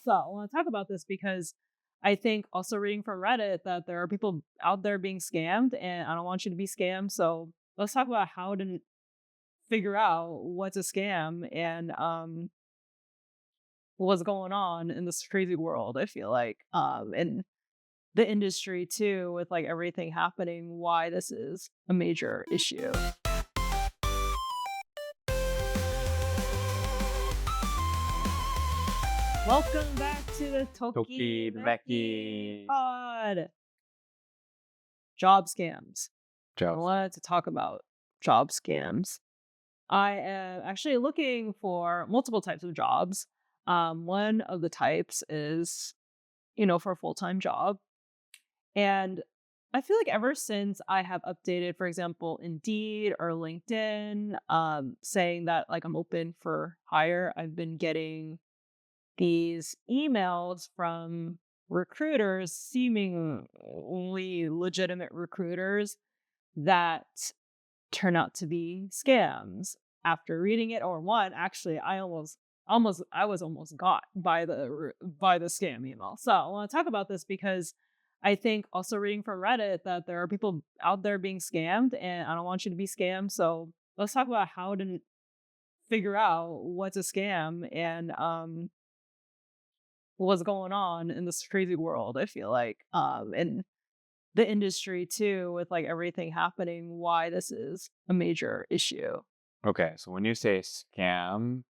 So I want to talk about this because I think also reading from Reddit that there are people out there being scammed and I don't want you to be scammed. So let's talk about how to figure out what's a scam and what's going on in this crazy world, I feel like. And the industry too, with like everything happening, why this is a major issue. Welcome back to the Tokimeki Tokimeki. pod. Job scams. I Job. wanted to talk about job scams. I am actually looking for multiple types of jobs. One of the types is, for a full-time job. And I feel like ever since I have updated, for example, Indeed or LinkedIn, saying that like I'm open for hire, I've been getting these emails from recruiters, seemingly legitimate recruiters that turn out to be scams. After reading it, or one, actually, I was almost got by the scam email. So I want to talk about this because I think also reading from Reddit that there are people out there being scammed, and I don't want you to be scammed. So let's talk about how to figure out what's a scam and what's going on in this crazy world, I feel like. And the industry too, with like everything happening, why this is a major issue. Okay, so when you say scam,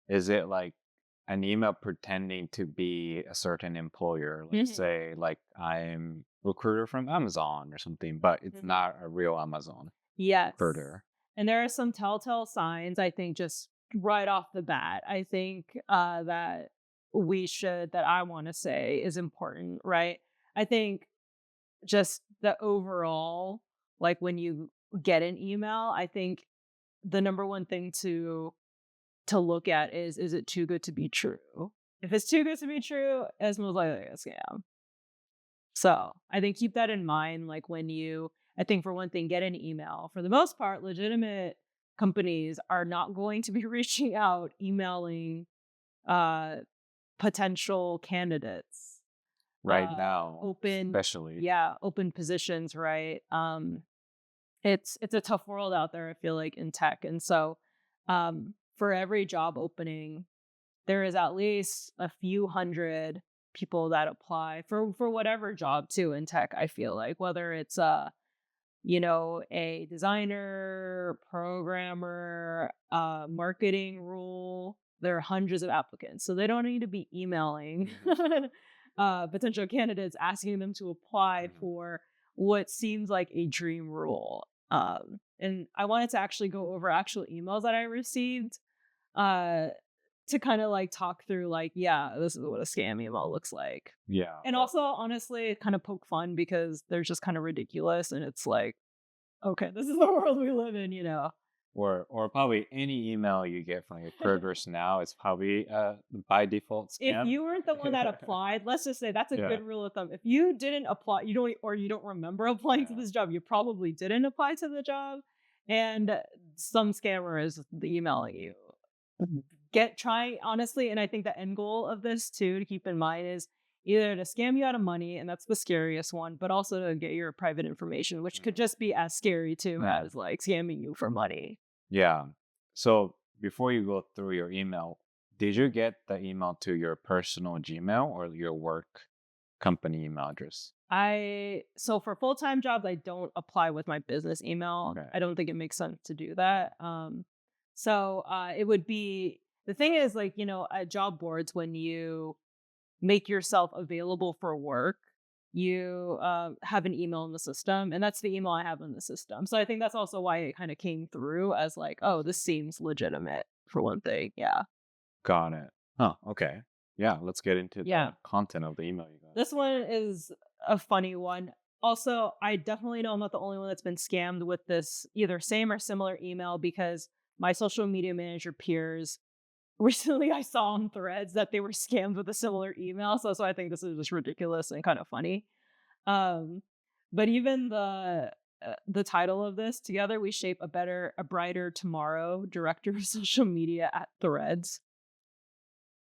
is it like an email pretending to be a certain employer? Let's Mhm. say like I'm recruiter from Amazon or something, but it's Mhm. not a real Amazon Yes. recruiter. And there are some telltale signs, I think, just right off the bat. I think that I want to say is important, right? I think just the overall, like when you get an email, I think the number one thing to look at is it too good to be true? If it's too good to be true, it's most likely a scam. So I think keep that in mind. Like when you, I think for one thing, get an email. For the most part, legitimate companies are not going to be reaching out, emailing uh, potential candidates, Right now, open, especially. yeah, open positions, right? It's a tough world out there. I feel like in tech, and so for every job opening, there is at least a few hundred people that apply for whatever job too in tech. I feel like whether it's a designer, programmer, marketing role, there are hundreds of applicants, so they don't need to be emailing Mhm, potential candidates asking them to apply mhm. for what seems like a dream role. And I wanted to actually go over actual emails that I received uh to kind of like talk through like, yeah, this is what a scam email looks like. Yeah, And also honestly kind of poke fun because they're just kind of ridiculous and it's like, okay, this is the world we live in. or probably any email you get from your recruiters now is probably by default If scam. you weren't the one that applied, let's just say that's a Yeah, good rule of thumb. If you didn't apply, you don't remember applying to yeah. this job, you probably didn't apply to the job. And some scammer is emailing you. Try honestly, and I think the end goal of this too to keep in mind is either to scam you out of money, and that's the scariest one, but also to get your private information, which could Mhm, just be as scary too mhm. as like scamming you for money. Yeah. So before you go through your email, did you get the email to your personal Gmail or your work company email address? So for full-time jobs, I don't apply with my business email. Okay. I don't think it makes sense to do that. It would be the thing is like, at job boards when you make yourself available for work, you have an email in the system, and that's the email I have in the system. So I think that's also why it kind of came through as like, oh, this seems legitimate for one thing. Yeah. Got it. Huh. Okay. Yeah. Let's get into Yeah. the content of the email you got. This one is a funny one. Also, I definitely know I'm not the only one that's been scammed with this either same or similar email because my social media manager peers recently I saw on threads that they were scammed with a similar email. So I think this is just ridiculous and kind of funny. Um, but even the title of this, together we shape a brighter tomorrow, director of social media at Threads.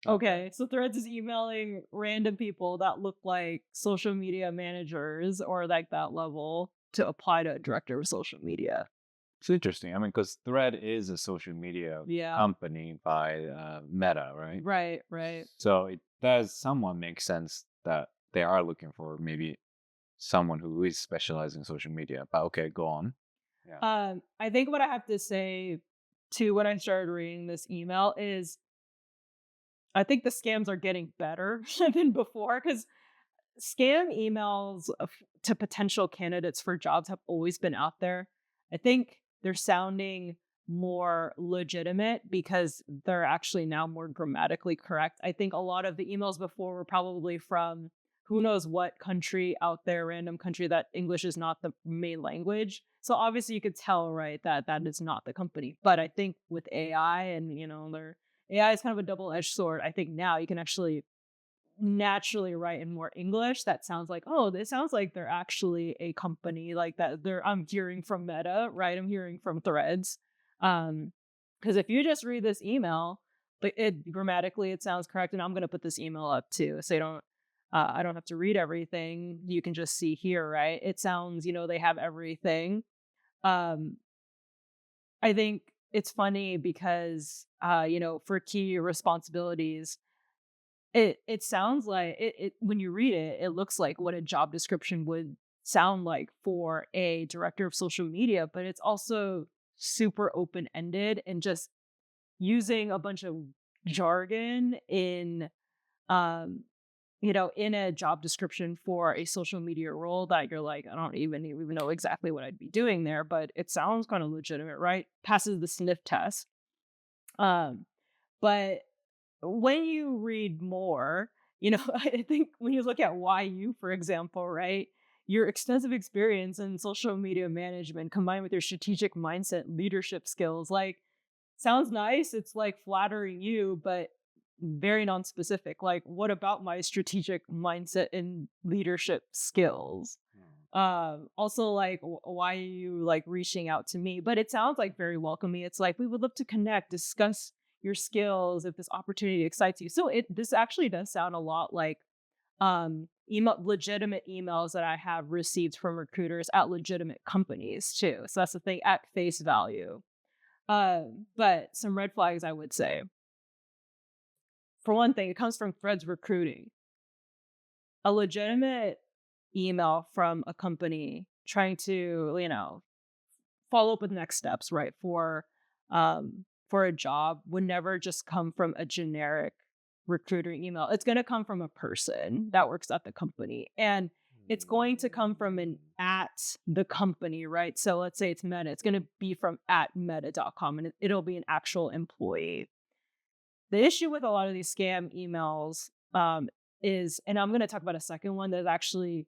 Okay. Okay, so Threads is emailing random people that look like social media managers or like that level to apply to a director of social media. It's interesting. I mean, because Thread is a social media Yeah. company by Meta, right? Right, right. So it does somewhat make sense that they are looking for maybe someone who is specialized in social media. But okay, go on. Yeah. I think what I have to say to when I started reading this email is I think the scams are getting better than before because scam emails to potential candidates for jobs have always been out there. I think they're sounding more legitimate because they're actually now more grammatically correct. I think a lot of the emails before were probably from who knows what country out there, random country that English is not the main language. So obviously you could tell, right, that that is not the company. But I think with AI and, their AI is kind of a double-edged sword. I think now you can actually naturally write in more English that sounds like, "Oh, this sounds like they're actually a company like that I'm hearing from Meta, right? I'm hearing from Threads." Because if you just read this email, but it grammatically it sounds correct, and I'm gonna put this email up too, so I don't have to read everything. You can just see here, right? It sounds, they have everything. Um, I think it's funny because, for key responsibilities it sounds like it when you read it, it looks like what a job description would sound like for a director of social media, but it's also super open-ended and just using a bunch of jargon um, in a job description for a social media role that you're like, I don't even know exactly what I'd be doing there, but it sounds kind of legitimate, right? Passes the sniff test. Um, but when you read more, I think when you look at YU, for example, right? Your extensive experience in social media management combined with your strategic mindset, leadership skills, like sounds nice. It's like flattering you, but very non-specific. Like, what about my strategic mindset and leadership skills? Mm. Also like why are you like reaching out to me? But it sounds like very welcoming. It's like we would love to connect, discuss your skills if this opportunity excites you. So this actually does sound a lot like email legitimate emails that I have received from recruiters at legitimate companies too. So that's the thing at face value. But some red flags I would say. For one thing, it comes from Threads Recruiting. A legitimate email from a company trying to, follow up with next steps, right? For a job would never just come from a generic recruiter email. It's going to come from a person that works at the company. And it's going to come from an at the company, right? So let's say it's Meta. It's going to be from at meta.com and it'll be an actual employee. The issue with a lot of these scam emails is, and I'm going to talk about a second one that's actually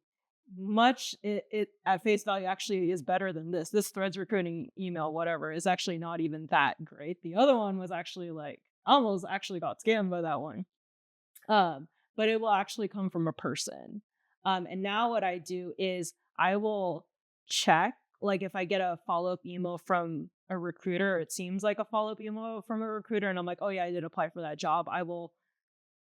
it at face value actually is better than this. This Threads recruiting email, whatever, is actually not even that great. The other one was actually like I almost actually got scammed by that one. But it will actually come from a person. And now what I do is I will check, like if I get a follow-up email from a recruiter, or it seems like a follow-up email from a recruiter, and I'm like, oh yeah, I did apply for that job. I will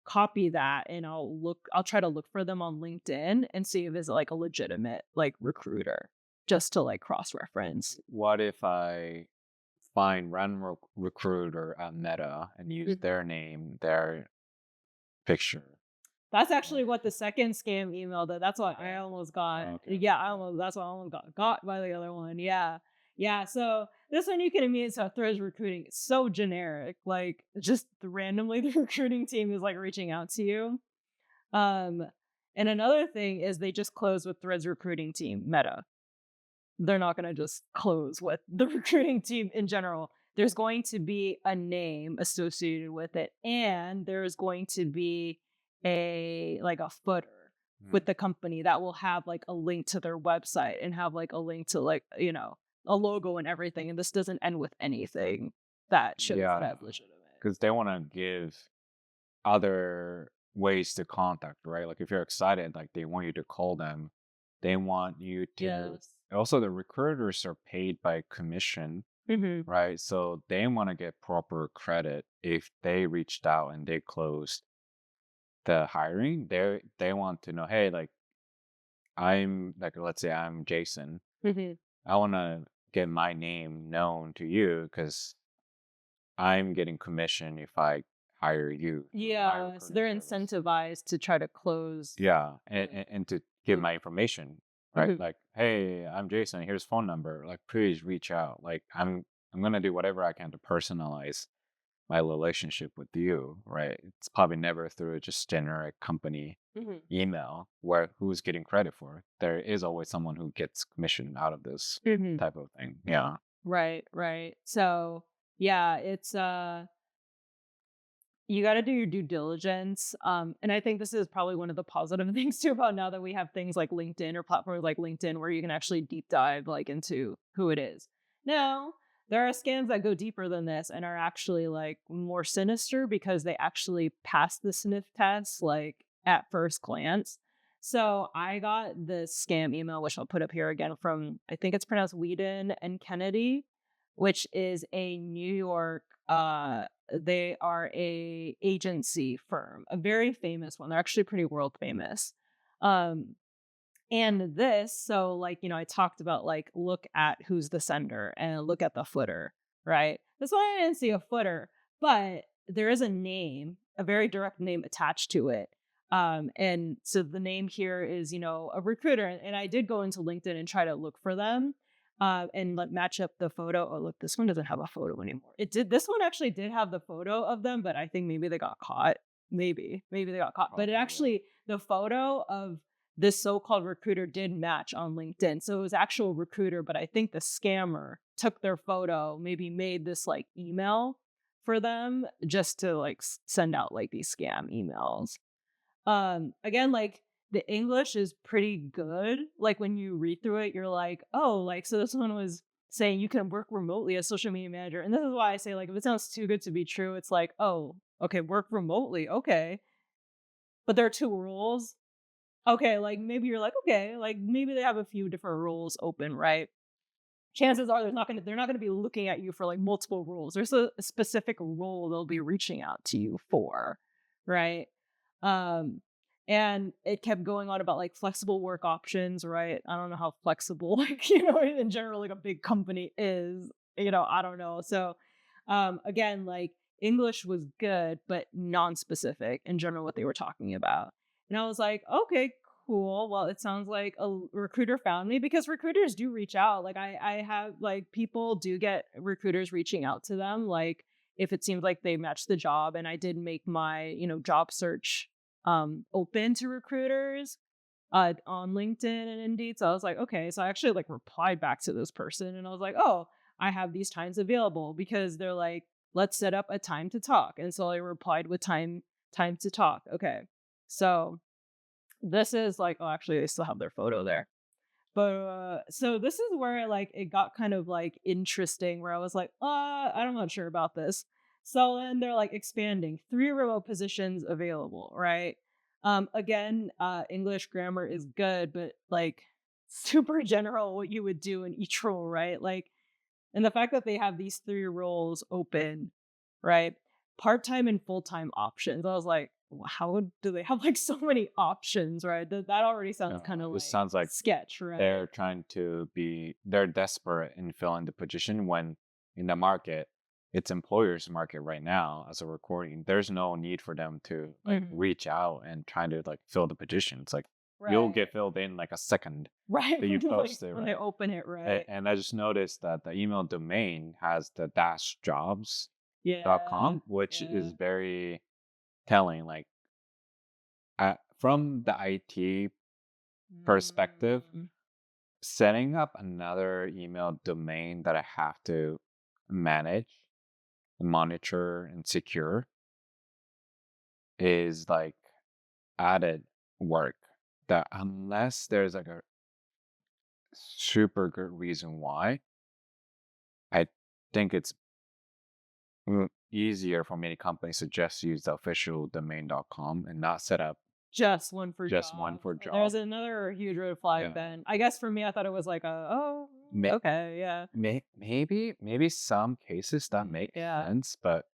copy that and I'll try to look for them on LinkedIn and see if it's like a legitimate like recruiter just to like cross-reference. What if I find random recruiter at Meta and use Mhm. their name, their picture? That's Yeah. actually what the second scam email did. That's what I almost got. Okay. Yeah, that's what I almost got by the other one. Yeah. Yeah. So this one you can immediately tell Threads recruiting. It's so generic. Like just randomly the recruiting team is like reaching out to you. Um, and another thing is they just closed with Threads recruiting team, Meta. They're not gonna just close with the recruiting team in general. There's going to be a name associated with it, and there's going to be a footer with Hmm. the company that will have like a link to their website and have like a link to like, a logo and everything. And this doesn't end with anything that shows that Yeah, I'm legitimate. because they want to give other ways to contact, right? Like if you're excited, like they want you to call them. They want you to. Yes. Also, the recruiters are paid by commission. Mhm. right? So they want to get proper credit if they reached out and they closed the hiring. They want to know, hey, like I'm like, let's say I'm Jason. Mhm. I want to get my name known to you because I'm getting commission if I hire you through my Yeah, so recruiting they're service. incentivized to try to close Yeah, the and to give loop. my information, right? Mhm. Like, hey, I'm Jason. Here's phone number. Like, please reach out. Like, I'm gonna do whatever I can to personalize my relationship with you, right? It's probably never through just generic company Mhm. email where who's getting credit for it. There is always someone who gets commission out of this Mhm. type of thing. Yeah. Right, right. So, yeah, you gotta do your due diligence, and I think this is probably one of the positive things too about now that we have things like LinkedIn or platforms like LinkedIn where you can actually deep dive, like, into who it is. Now, there are scams that go deeper than this and are actually, like, more sinister because they actually pass the sniff test, like, at first glance. So, I got this scam email, which I'll put up here again from I think it's pronounced Whedon and Kennedy, which is a New York, they are a agency firm, a very famous one. They're actually pretty world famous. Um, and this, so like, I talked about like look at who's the sender and look at the footer, right? This one I didn't see a footer, but there is a name, a very direct name attached to it. And so the name here is, a recruiter. And I did go into LinkedIn and try to look for them. And like match up the photo. Oh, look, this one doesn't have a photo anymore. It did. This one actually did have the photo of them, but I think maybe they got caught. Maybe they got caught. But it Probably, yeah. actually, the photo of this so-called recruiter did match on LinkedIn. So it was actual recruiter, but I think the scammer took their photo, maybe made this like email for them just to like send out like these scam emails. Again, like the English is pretty good. Like when you read through it, you're like, oh, like so this one was saying you can work remotely as social media manager. And this is why I say like if it sounds too good to be true, it's like, oh, okay, work remotely. Okay. But there are two rules. Okay, like, maybe you're like, "Okay," like, maybe they have a few different roles open, right? Chances are they're not gonna be looking at you for, like, multiple roles. There's a specific role they'll be reaching out to you for, right? Um, and it kept going on about, like, flexible work options, right? I don't know how flexible, like, in general, like, a big company is, I don't know. So, again, like, English was good, but non-specific in general what they were talking about. And I was like, "Okay, cool. Well, it sounds like a recruiter found me because recruiters do reach out. Like I have like people do get recruiters reaching out to them. Like if it seems like they match the job, and I did make my job search open to recruiters on LinkedIn and Indeed. So I was like, okay. So I actually like replied back to this person, and I was like, oh, I have these times available because they're like, let's set up a time to talk. And so I replied with time to talk. Okay, so this is like oh, actually, they still have their photo there. But, so this is where, like, it got kind of, like, interesting where I was like, I'm not sure about this." So then they're, like, expanding, 3 remote positions available, right? Again, English grammar is good, but, like, super general what you would do in each role, right? Like, and the fact that they have these 3 roles open, right? Part-time and full-time options. I was like, how do they have, like, so many options, right? That already sounds kinda This like sounds like sketch, right? they're desperate in filling the position when in the market, it's employers market right now as a recording. There's no need for them to like Mhm. reach out and try to like fill the position. It's like you'll get Right. filled in like a second Right, that you post it, when they right? open it, right. And I just noticed that the email domain has the dash Yeah, jobs.com, which is yeah. very telling. Like from the IT perspective, Mm. setting up another email domain that I have to manage, monitor, and secure is like added work that unless there's like a super good reason why, I think it's easier for many companies to just use the official domain.com and not set up Just one for just one jobs. for There's job. another huge red flag Yeah. then. I guess for me, I thought it was like "Oh, May okay, yeah." maybe some cases that make Yeah. sense, but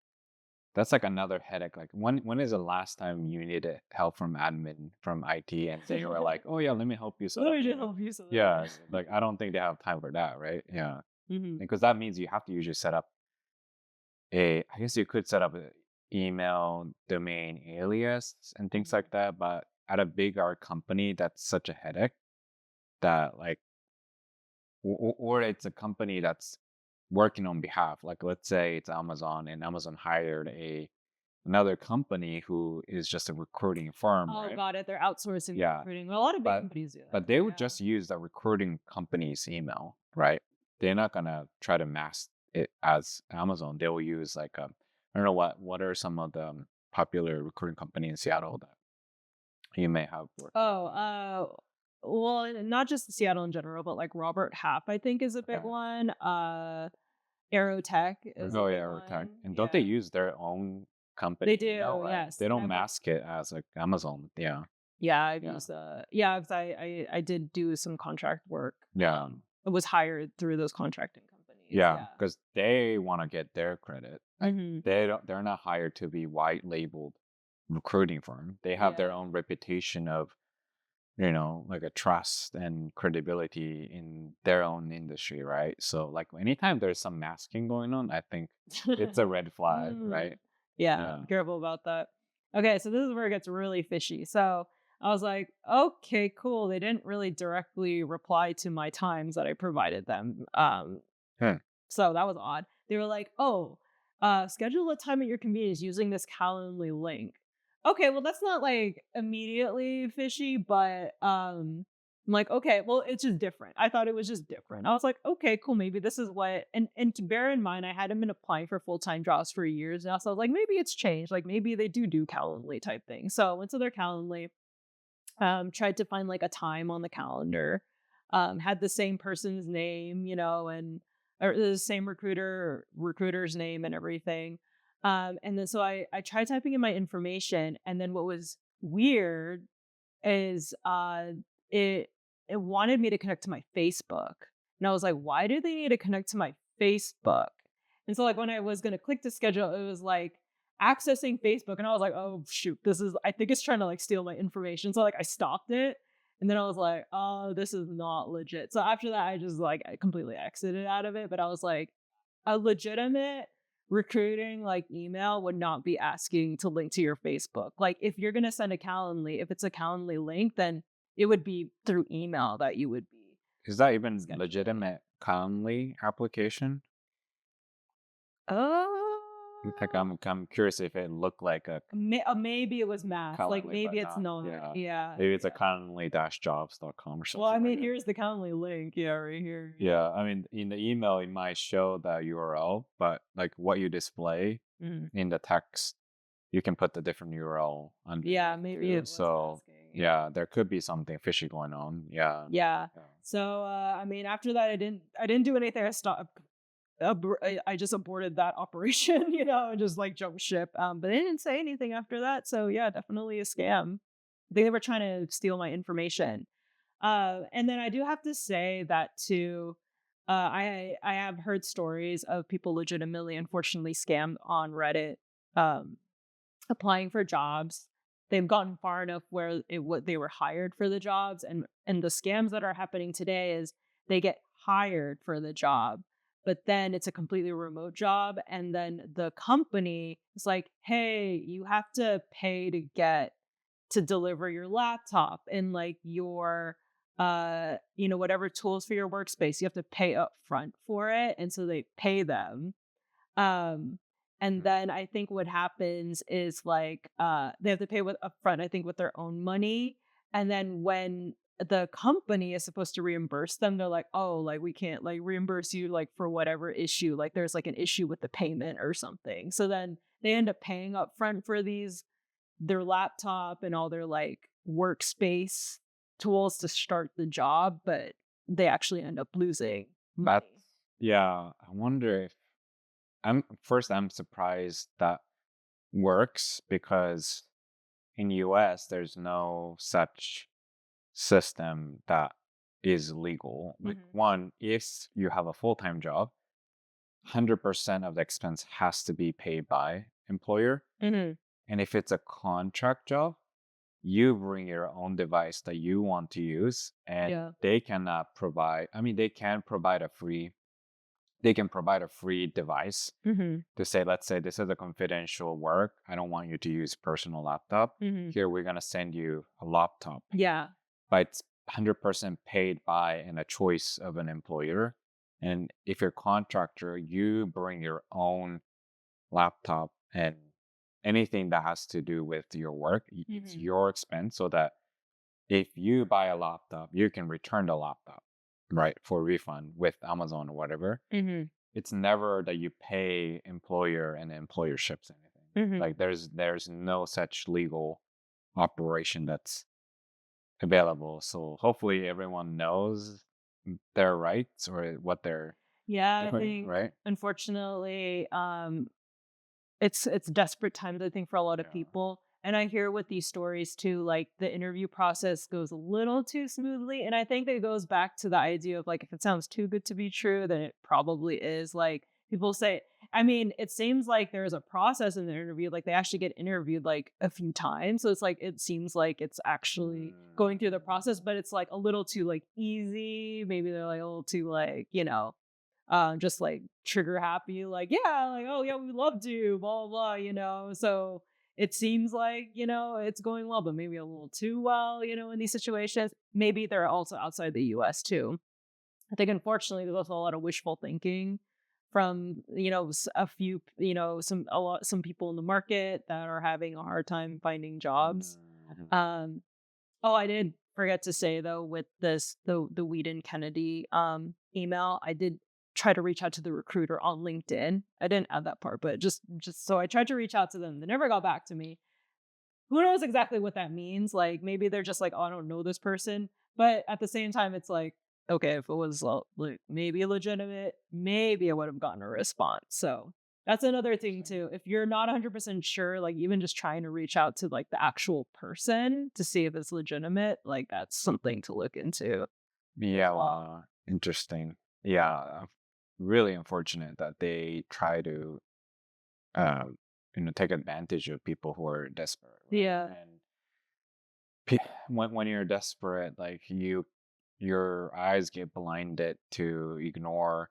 that's like another headache. Like when is the last time you needed help from admin from IT and they were like, "Oh yeah, let me help you set Let up me just email." help you so that Yeah, like I don't think they have time for that, right? Yeah. Mhm. Because that means you have to usually set up a I guess you could set up a email domain alias and things Mhm. like that, but at a bigger company, that's such a headache that like or it's a company that's working on behalf. Like let's say it's Amazon and Amazon hired a another company who is just a recruiting firm, Oh, right? got it. They're outsourcing the Yeah. recruiting. Well, a lot of big But companies do that. but they would Yeah. just use the recruiting company's email, right? They're not gonna try to mask it as Amazon. They will use like I don't know what are some of the popular recruiting company in Seattle that you may have worked with. Oh, well, not just Seattle in general, but like Robert Half, I think, is a big Okay. one. Aerotech is a Oh big yeah, or tech. one. And don't they Yeah. use their own company They email, do, right? yes. They don't I've mask it as like Amazon. Yeah. Yeah, I've Yeah. used yeah, 'cause I did do some contract work. Yeah. I was hired through those contracting companies. Yeah. Yeah. Because they want to get their credit. Like Mhm. they're not hired to be white labeled recruiting firm. They have their Yeah. own reputation of, like a trust and credibility in their own industry, right? So like anytime there's some masking going on, I think it's a red flag, Mm. right? Yeah, Yeah. be careful about that. Okay, so this is where it gets really fishy. So I was like, okay, cool. They didn't really directly reply to my times that I provided them. Huh. So that was odd. They were like, "Oh, schedule a time at your convenience using this Calendly link." Okay, well that's not like immediately fishy, but I'm like, okay, well it's just different. I thought it was just different. I was like, okay, cool, maybe this is what and to bear in mind, I hadn't been applying for full-time jobs for years now. So I was like, maybe it's changed. Like maybe they do Calendly type thing. So I went to their Calendly, tried to find like a time on the calendar, had the same person's name, and or the same recruiter's name and everything. And then so I tried typing in my information, and then what was weird is it it wanted me to connect to my Facebook. And I was like, why do they need to connect to my Facebook? And so like when I was gonna click to schedule, it was like accessing Facebook. And I was like, oh shoot, this is I think it's trying to like steal my information. So like I stopped it. And then I was like, oh, this is not legit. So after that, I just like I completely exited out of it. But I was like, a legitimate recruiting like email would not be asking to link to your Facebook. Like if you're gonna send a Calendly, if it's a Calendly link, then it would be through email that you would be Is that even scheduling. legitimate Calendly application? Like Oh, I'm curious if it looked like a maybe it was math. Like Calendly, maybe but it's not. not. Yeah. Yeah, Maybe it's a yeah. calendly-jobs.com or Well, something I like mean, that. here's the Calendly link. Yeah, right here. Yeah. Yeah, I mean, in the email, it might show the URL, but like what you display Mhm. in the text, you can put the different URL Yeah, underneath maybe too. it was So asking. Yeah. yeah, there could be something fishy going on. Yeah. Yeah. Yeah. So I mean, after that, I didn't do anything. I stopped. I just aborted that operation, and just like jumped ship. But they didn't say anything after that. So yeah, definitely a scam. They were trying to steal my information. And then I do have to say that too. I have heard stories of people legitimately, unfortunately, scammed on Reddit. Um, applying for jobs. They've gotten far enough where they were hired for the jobs, and the scams that are happening today is they get hired for the job, but then it's a completely remote job, and then the company is like, "Hey, you have to pay to deliver your laptop and like your whatever tools for your workspace. You have to pay up front for it." And so they pay them, um, and Mhm. then I think what happens is like they have to pay with upfront, I think with their own money. And then when the company is supposed to reimburse them, they're like, oh, like we can't like reimburse you like for whatever issue. Like there's like an issue with the payment or something. So then they end up paying upfront for their laptop and all their like workspace tools to start the job, but they actually end up losing That's money. yeah. I wonder if I'm surprised that works because in US, there's no such system that is legal. Like Mhm. one, if you have a full-time job, 100% of the expense has to be paid by employer. Mhm. And if it's a contract job, you bring your own device that you want to use, and Yeah. they cannot provide, I mean, they can provide a free device Mhm. to say, let's say this is a confidential work. I don't want you to use personal laptop. Mhm. Here, we're going to send you a laptop, Yeah. but it's 100% paid by and a choice of an employer. And if you're a contractor, you bring your own laptop, and anything that has to do with your work, it's Mhm. your expense, so that if you buy a laptop, you can return the laptop, right, for refund with Amazon or whatever. Mhm. It's never that you pay employer and the employer ships anything. Mhm. Like there's no such legal operation that's available. So hopefully everyone knows their rights or what they're Yeah, I doing, think right? unfortunately, it's desperate times, I think, for a lot of Yeah. people, and I hear with these stories too, like, the interview process goes a little too smoothly, and I think it goes back to the idea of, like, if it sounds too good to be true, then it probably is, like, people say I mean, it seems like there's a process in the interview, like, they actually get interviewed, like, a few times, so it's like it seems like it's actually going through the process, Mm. but it's, like, a little too, like, easy, maybe they're, like, a little too, like, just like trigger happy, like, yeah, like, oh yeah, we love to, blah, blah, blah, So it seems like, it's going well, but maybe a little too well, in these situations. Maybe they're also outside the US too. I think unfortunately there's also a lot of wishful thinking from, a few, some people in the market that are having a hard time finding jobs. Mhm. Um Oh, I did forget to say though with the Whedon Kennedy email, I did try to reach out to the recruiter on LinkedIn. I didn't add that part, but just so I tried to reach out to them. They never got back to me. Who knows exactly what that means? Like maybe they're just like, "Oh, I don't know this person." But at the same time it's like, okay, if it was like maybe legitimate, maybe I would have gotten a response. So, that's another thing Interesting. too. If you're not 100% sure, like even just trying to reach out to like the actual person to see if it's legitimate, like that's something to look into as Yeah, well. wow, interesting. Yeah, really unfortunate that they try to, um, take advantage of people who are desperate, right? Yeah. And pe- when you're desperate, like your eyes get blinded to ignore,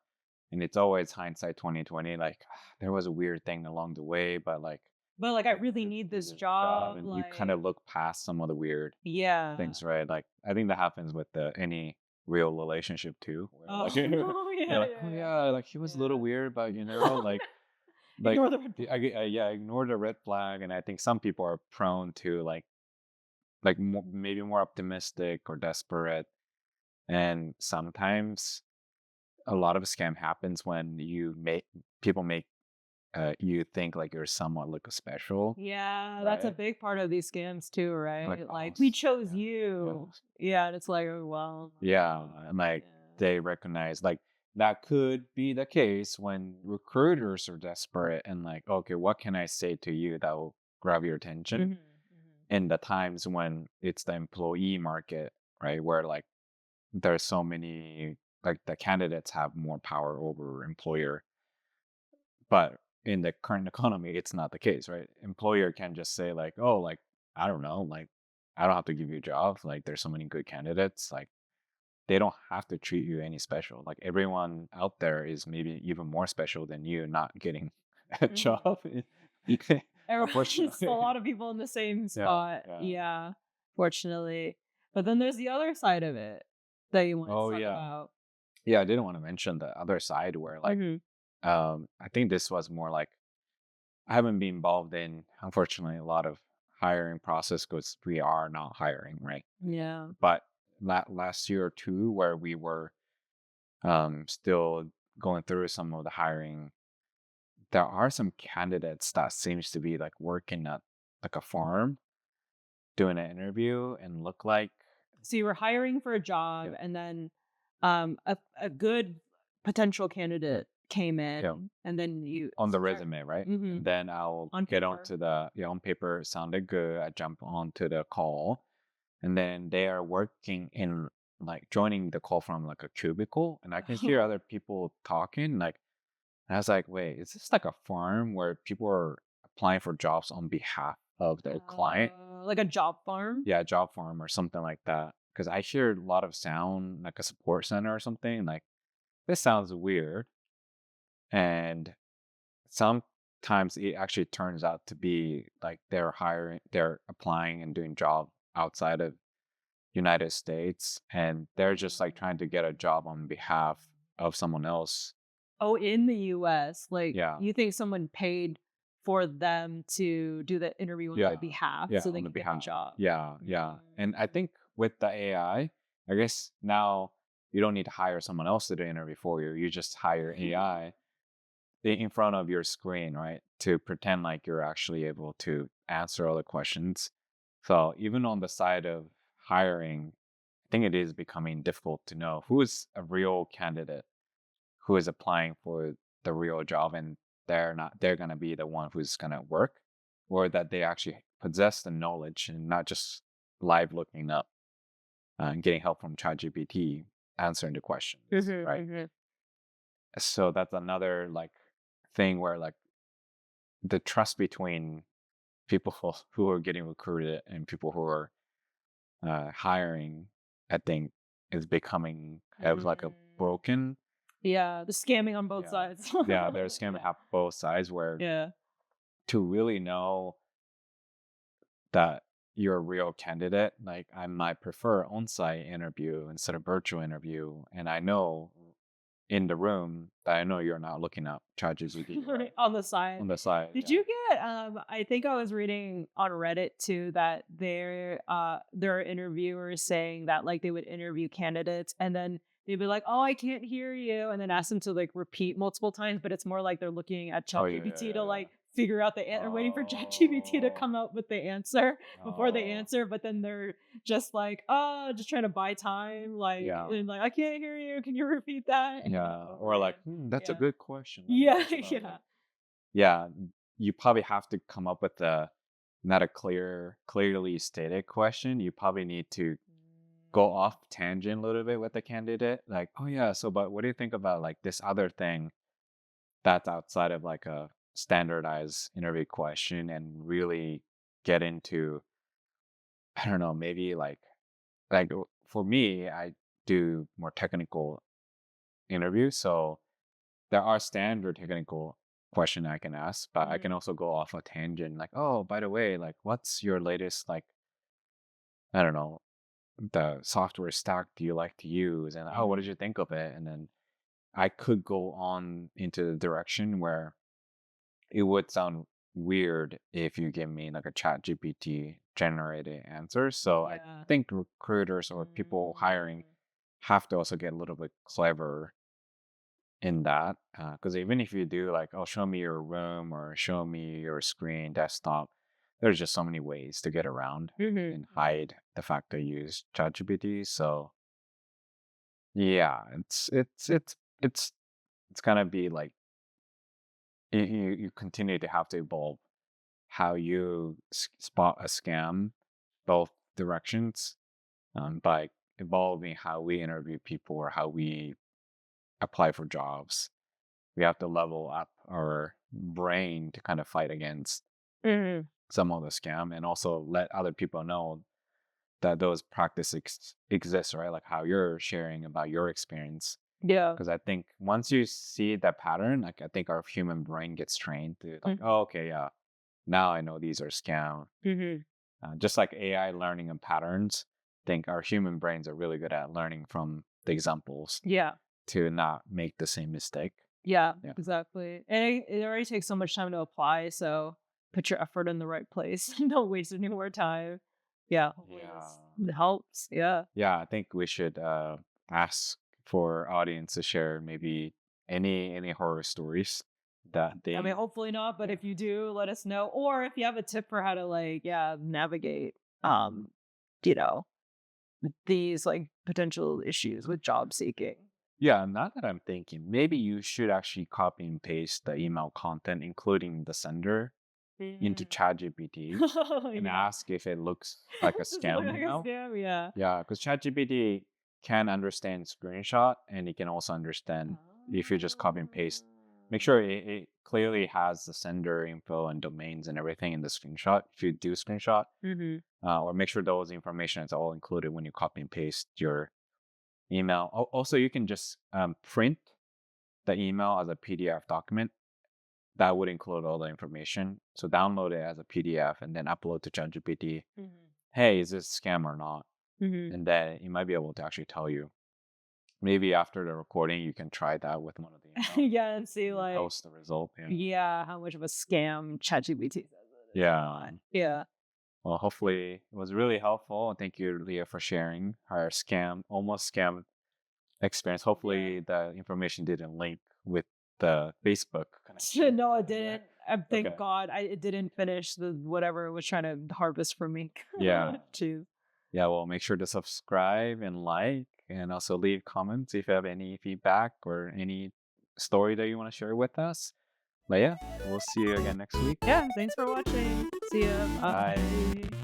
and it's always hindsight 2020. Like there was a weird thing along the way, but like But like I like really need this this is a job, job, and you kind like of look past some of the weird yeah. things, right? Like I think that happens with any real relationship too, where like Oh, you're yeah, like, oh yeah, yeah. yeah, like he was a little Yeah. weird, but like Ignore the red flag. yeah, ignore the red flag. And I think some people are prone to maybe more optimistic or desperate, and sometimes a lot of scam happens when you make people make you think like you're somewhat like a special, Yeah, that's a right? big part of these scams too, Like right? oh Like, "We chose yeah, yeah. you." Yeah, and it's like, "Oh, well, Yeah, and like yeah. they recognize like that could be the case when recruiters are desperate and like, okay, what can I say to you that will grab your attention? Mhm, mhm. In the times when it's the employee market, right? Where like there's so many, like the candidates have more power over employer. But in the current economy, it's not the case, right? Employer can just say like, oh, like I don't know, like I don't have to give you a job. Like there's so many good candidates. Like they don't have to treat you any special. Like everyone out there is maybe even more special than you not getting a Mhm. job. It's a Unfortunately. lot of people in the same Yeah. spot. Yeah. Yeah, fortunately. But then there's the other side of it that you wanted to Oh talk yeah. about. Yeah, I didn't want to mention the other side where like Mhm. I think this was more like I haven't been involved in, unfortunately, a lot of hiring process because we are not hiring, right? Yeah. But last year or two, where we were still going through some of the hiring, there are some candidates that seems to be like working at like a farm doing an interview and look like So you were hiring for a job yeah, and then, a good potential candidate came Yeah. in, and then you On the start resume, right? Mhm. And then I'll On get paper. onto the yeah, on paper, it sounded good. I jump onto the call, and then they are working in like joining the call from like a cubicle, and I can hear other people talking. Like, and I was like, wait, is this like a farm where people are applying for jobs on behalf of their client? Like a job farm? Yeah, job farm or something like that. Because I hear a lot of sound, like a support center or something. Like, this sounds weird. And sometimes it actually turns out to be like they're applying and doing job outside of United States, and they're just like trying to get a job on behalf of someone else. Oh, in the US, like, Yeah. you think someone paid for them to do the interview on their Yeah. behalf Yeah. so they On the can get the behalf. job? Yeah. Yeah. And I Mm. think with the I guess now you don't need to hire someone else to do the interview for you. You just hire AI in front of your screen, right? To pretend like you're actually able to answer all the questions. So even on the side of hiring, I think it is becoming difficult to know who is a real candidate who is applying for the real job and they're gonna be the one who's gonna work, or that they actually possess the knowledge and not just live looking up and getting help from ChatGPT answering the questions, Mhm, right? mhm. So that's another like thing where like the trust between people who are getting recruited and people who are hiring, I think, is becoming kind of like a Mm. broken. Yeah, the scamming on both Yeah, sides. yeah. There's gonna Yeah. have both sides where Yeah. to really know that you're a real candidate, like I might prefer on-site interview instead of virtual interview, and I know in the room that I know you're not looking up ChatGPT, right? On the side. On the side, Did yeah. you get I think I was reading on Reddit too that there are interviewers saying that like they would interview candidates and then they'd be like, "Oh, I can't hear you," and then ask them to like repeat multiple times, but it's more like they're looking at Oh yeah, yeah, ChatGPT to yeah, yeah. like figure out the or waiting for ChatGPT to Oh, come up with the answer before they oh, answer, but then they're just like, "Oh, just trying to buy time," like yeah. and like, "I can't hear you. Can you repeat that?" Yeah, over or like, again. that's a Yeah. good question. Let me Yeah, think about it. yeah. Yeah, you probably have to come up with a not a clearly stated question. You probably need to go off tangent a little bit with the candidate. Like, oh yeah, so but what do you think about like this other thing that's outside of like a standardized interview question and really get into, I don't know, maybe for me, I do more technical interviews, so there are standard technical question I can ask, but I can Mhm. also go off a tangent like, "Oh, by the way, like what's your latest like, I don't know, the software stack do you like to use?" And "Oh, what did Mhm. you think of it?" And then I could go on into the direction where it would sound weird if you give me like a chat GPT generated answer. So I Yeah. think recruiters or people hiring Mm. have to also get a little bit clever in that, because even if you do like, oh, show me your room or show me your screen desktop, there's just so many ways to get around Mhm. and Mhm. hide the fact that you use ChatGPT. So yeah, it's gonna be like you continue to have to evolve how you spot a scam both directions, by evolving how we interview people or how we apply for jobs. We have to level up our brain to kind of fight against Mhm. some of the scam and also let other people know that those practices exist, right? Like how you're sharing about your experience. Yeah. Because I think once you see that pattern, like I think our human brain gets trained to like, oh, Mhm. okay, yeah, now I know these are scam. Mhm. Just like AI learning and patterns, I think our human brains are really good at learning from the examples Yeah. to not make the same mistake. Yeah, Yeah. exactly. And it already takes so much time to apply, so put your effort in the right place. Don't waste any more time. Yeah, hopefully Yeah. this helps. Yeah. Yeah, I think we should ask for audience to share maybe any horror stories that I mean, they hopefully not, but yeah. if you do, let us know. Or if you have a tip for how to like, yeah, navigate you know, these like potential issues with job seeking. Yeah, now that I'm thinking, maybe you should actually copy and paste the email content, including the sender, into Mm. ChatGPT Oh, and yeah. ask if it looks like a Does it look scam like a email. scam? Yeah. Yeah, because ChatGPT can understand screenshot and it can also understand if you just copy and paste. Make sure it clearly has the sender info and domains and everything in the screenshot. If you do screenshot, Mhm. or make sure those information is all included when you copy and paste your email. Also, you can just print the email as a PDF document. That would include all the information. So download it as a PDF and then upload to ChatGPT. Mhm. Hey, is this scam or not? Mhm. And then it might be able to actually tell you. Maybe after the recording, you can try that with one of the email Yeah, and see, and then like, post the result. Yeah. yeah, how much of a scam ChatGPT says it is or Yeah. not. Yeah. Well, hopefully it was really helpful. And thank you, Leah, for sharing our almost scam experience. Yeah. Hopefully the information didn't link with the Facebook connection. No, it Yeah. didn't. Thank Okay. God it didn't finish the whatever it was trying to harvest from me. Yeah. Jeez. Yeah. Well, make sure to subscribe and like, and also leave comments if you have any feedback or any story that you want to share with us. But yeah, we'll see you again next week. Yeah, thanks for watching. See ya. Bye. Bye.